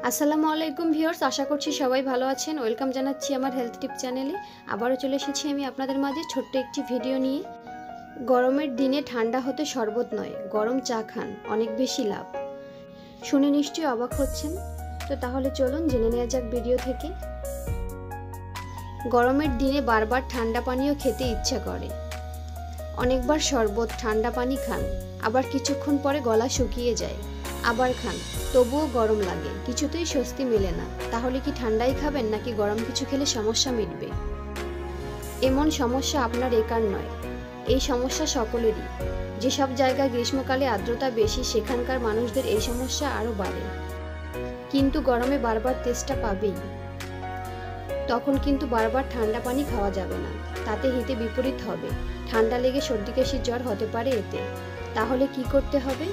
আসসালামু আলাইকুম ভিউয়ার্স, আশা করছি সবাই ভালো আছেন। ওয়েলকাম জানাচ্ছি আমার হেলথ টিপ চ্যানেলে। আবারও চলে এসেছি আমি আপনাদের মাঝে ছোট্ট একটি ভিডিও নিয়ে। গরমের দিনে ঠান্ডা হতে শরবত নয়, গরম চা খান, অনেক বেশি লাভ। শুনে নিশ্চয়ই অবাক হচ্ছেন, তো তাহলে চলুন জেনে নেওয়া যাক ভিডিও থেকে। গরমের দিনে বারবার ঠান্ডা পানীয় খেতে ইচ্ছা করে। অনেকবার শরবত, ঠান্ডা পানি খান, আবার কিছুক্ষণ পরে গলা শুকিয়ে যায়। আবার খান, তবুও গরম লাগে, কিছুতেই স্বস্তি মেলে না। তাহলে কি ঠান্ডাই খাবেন নাকি গরম কিছু খেলে সমস্যা মিটবে? এমন সমস্যা আপনার একার নয়, এই সমস্যা সকলেরই। যেসব জায়গায় গ্রীষ্মকালে আর্দ্রতা বেশি সেখানকার মানুষদের এই সমস্যা আরও বাড়ে। কিন্তু গরমে বারবার তেষ্টা পাবেই, তখন কিন্তু বারবার ঠান্ডা পানি খাওয়া যাবে না, তাতে হিতে বিপরীত হবে। ঠান্ডা লেগে সর্দি কাশি জ্বর হতে পারে এতে। তাহলে কি করতে হবে?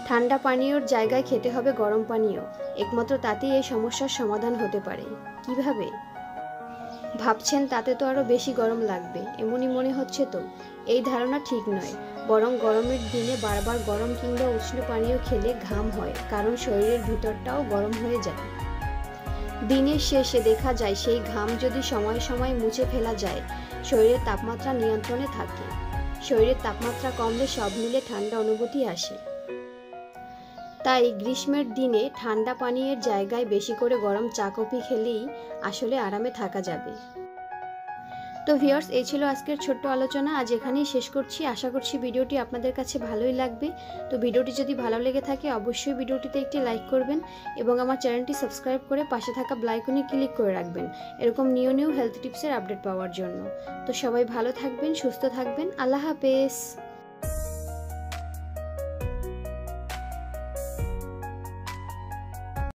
ঠান্ডা পানীয়র জায়গায় খেতে হবে গরম পানীয়। একমাত্র তাতেই এই সমস্যার সমাধান হতে পারে। কিভাবে ভাবছেন? তাতে তো আরো বেশি গরম লাগবে এমনই মনে হচ্ছে তো? এই ধারণা ঠিক নয়। বরং গরমের দিনে বারবার গরম কিংবা উষ্ণ পানীয় খেলে ঘাম হয়, কারণ শরীরের ভিতরটাও গরম হয়ে যায়। দিনের শেষে দেখা যায় সেই ঘাম যদি সময় সময় মুছে ফেলা যায়, শরীরের তাপমাত্রা নিয়ন্ত্রণে থাকে। শরীরের তাপমাত্রা কমলে সব মিলে ঠান্ডা অনুভূতি আসে। তাই গ্রীষ্মের দিনে ঠান্ডা পানীয়ের জায়গায় বেশি করে গরম চা কফি খেলেই আসলে আরামে থাকা যাবে। তো ভিউয়ার্স, এই ছিল আজকের ছোট্ট আলোচনা। আজ এখানেই শেষ করছি। আশা করছি ভিডিওটি আপনাদের কাছে ভালোই লাগবে। তো ভিডিওটি যদি ভালো লেগে থাকে অবশ্যই ভিডিওটিতে একটি লাইক করবেন এবং আমার চ্যানেলটি সাবস্ক্রাইব করে পাশে থাকা বেল আইকনে ক্লিক করে রাখবেন এরকম নিউ হেলথ টিপসের আপডেট পাওয়ার জন্য। তো সবাই ভালো থাকবেন, সুস্থ থাকবেন। আল্লাহ হাফেজ।